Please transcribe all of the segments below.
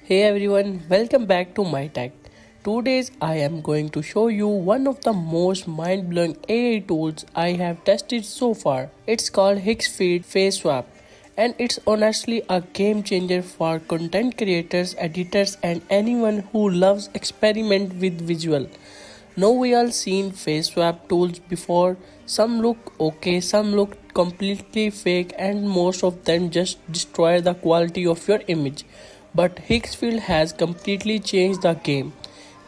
Hey everyone, welcome back to my tech. Today I am going to show you one of the most mind-blowing AI tools I have tested so far. It's called Higgsfield Face Swap, and it's honestly a game changer for content creators, editors and anyone who loves experiment with visual. Now we all seen face swap tools before. Some look okay, some look completely fake, and most of them just destroy the quality of your image. But Higgsfield has completely changed the game.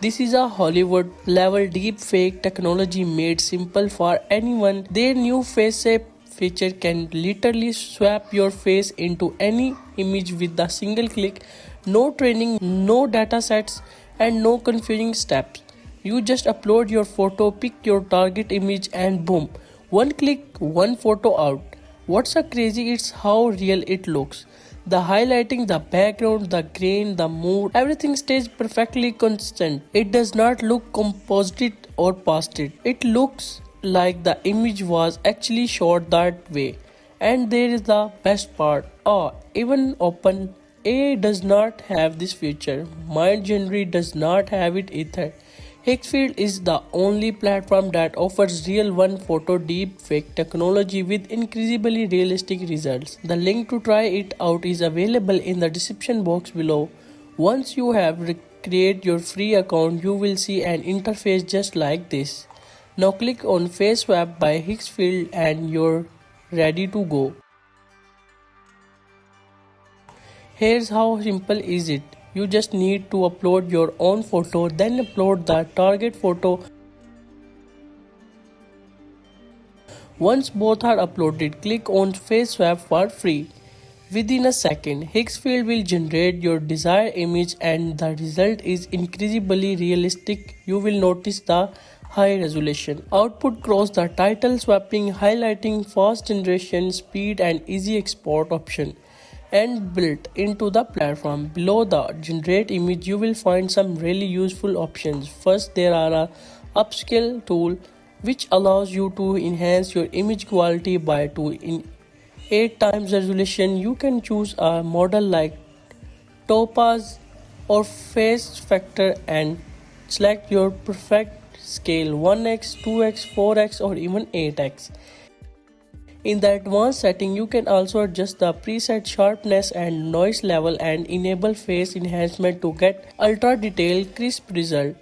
This is a Hollywood level deep fake technology made simple for anyone. Their new face shape feature can literally swap your face into any image with a single click. No training, no data sets, and no confusing steps. You just upload your photo, pick your target image, and boom, one click, one photo out. What's so crazy is how real it looks. The highlighting, the background, the grain, the mood, everything stays perfectly constant. It does not look composite or pasted. It looks like the image was actually shot that way. And there is the best part. Even open AI does not have this feature. Midjourney does not have it either. Higgsfield is the only platform that offers real one photo deep fake technology with incredibly realistic results. The link to try it out is available in the description box below. Once you have create your free account, you will see an interface just like this. Now click on Face Swap by Higgsfield and you're ready to go. Here's how simple is it. You just need to upload your own photo, then upload the target photo. Once both are uploaded, click on Face Swap for free. Within a second, Higgsfield will generate your desired image and the result is incredibly realistic. You will notice the high resolution output across the title swapping, highlighting, fast generation, speed and easy export option. And built into the platform. Below the generate image, you will find some really useful options. First, there are a upscale tool which allows you to enhance your image quality by 2 in 8 times resolution. You can choose a model like Topaz or Face Factor and select your perfect scale 1x, 2x, 4x or even 8x. In the advanced setting, you can also adjust the preset sharpness and noise level and enable face enhancement to get ultra detailed crisp result.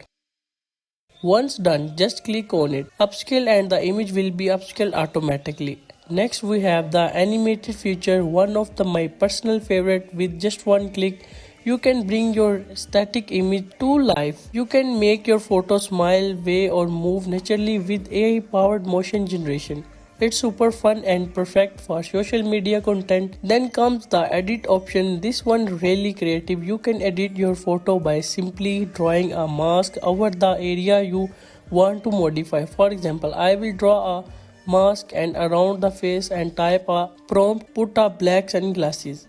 Once done, just click on it, upscale and the image will be upscaled automatically. Next we have the animated feature, one of my personal favorite. With just one click, you can bring your static image to life. You can make your photo smile, wave or move naturally with AI powered motion generation. It's super fun and perfect for social media content. Then comes the edit option. This one really creative. You can edit your photo by simply drawing a mask over the area you want to modify. For example, I will draw a mask and around the face and type a prompt, put a black sunglasses.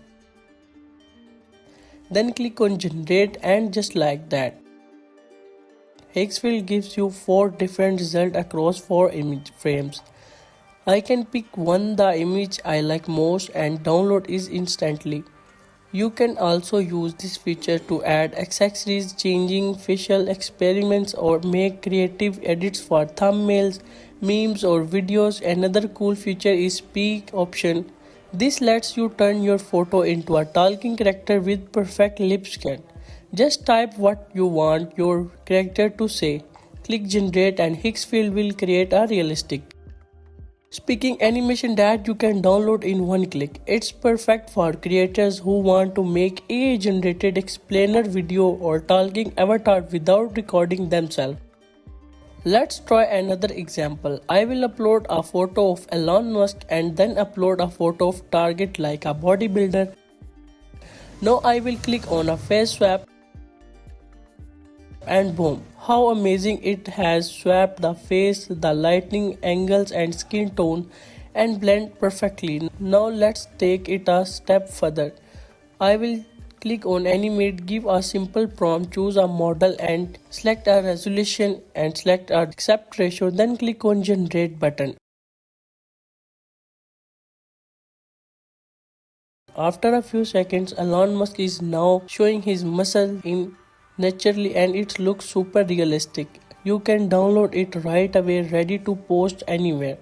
Then click on generate and just like that. Higgsfield gives you 4 different results across 4 image frames. I can pick one the image I like most and download it instantly. You can also use this feature to add accessories, changing facial experiments or make creative edits for thumbnails, memes or videos. Another cool feature is speak option. This lets you turn your photo into a talking character with perfect lip scan. Just type what you want your character to say. Click generate and Higgsfield will create a realistic speaking animation that you can download in one click. It's perfect for creators who want to make AI generated explainer video or talking avatar without recording themselves. Let's try another example. I will upload a photo of Elon Musk and then upload a photo of target like a bodybuilder. Now I will click on a face swap and boom, how amazing, it has swapped the face, the lighting, angles and skin tone and blend perfectly. Now let's take it a step further. I will click on animate, give a simple prompt, choose a model and select a resolution and select a accept ratio, then click on generate button. After a few seconds, Elon Musk is now showing his muscle in naturally and it looks super realistic. You can download it right away ready to post anywhere.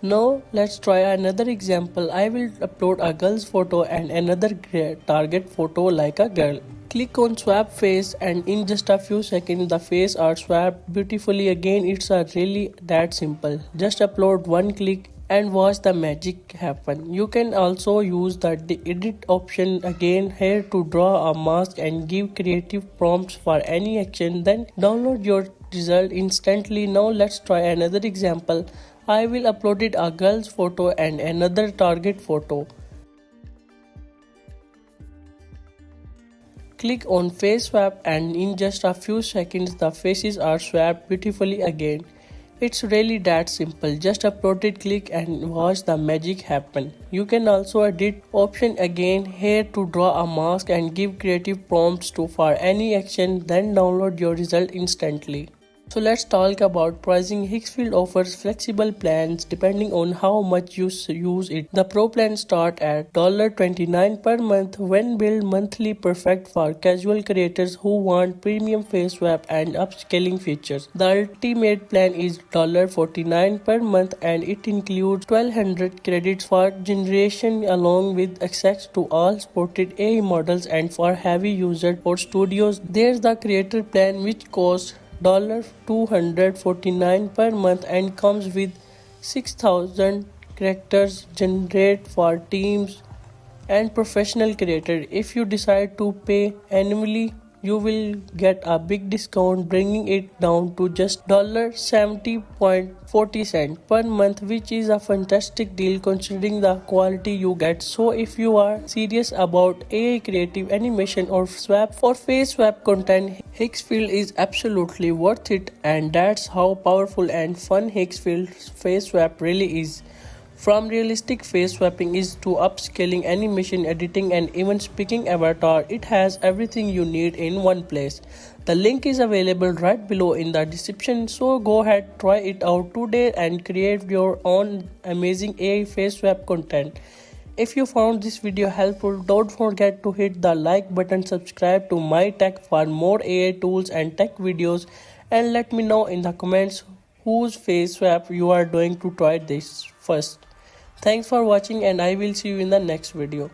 Now let's try another example. I will upload a girl's photo and another target photo like a girl. Click on swap face and in just a few seconds the face are swapped beautifully again. It's really that simple. Just upload one click and watch the magic happen. You can also use the edit option again here to draw a mask and give creative prompts for any action, then download your result instantly. Now let's try another example. I will upload it a girl's photo and another target photo. Click on face swap and in just a few seconds the faces are swapped beautifully again. It's really that simple. Just upload it, click and watch the magic happen. You can also edit option again here to draw a mask and give creative prompts to for any action, then download your result instantly. So let's talk about pricing. Hicksfield offers flexible plans depending on how much you use it. The Pro plan start at $29 per month when billed monthly, perfect for casual creators who want premium face swap and upscaling features. The Ultimate plan is $49 per month and it includes 1200 credits for generation along with access to all supported AI models, and for heavy users or studios there's the creator plan which costs $249 per month and comes with 6,000 characters generate for teams and professional creators. If you decide to pay annually, you will get a big discount, bringing it down to just $70.40 per month, which is a fantastic deal considering the quality you get. So if you are serious about AI creative animation or swap for face swap content, Hicksfield is absolutely worth it, and that's how powerful and fun Hicksfield face swap really is. From realistic face swapping is to upscaling animation editing and even speaking avatar, it has everything you need in one place. The link is available right below in the description, so go ahead, try it out today and create your own amazing AI face swap content. If you found this video helpful, don't forget to hit the like button, subscribe to my tech for more AI tools and tech videos, and let me know in the comments whose face swap you are doing to try this first. Thanks for watching and I will see you in the next video.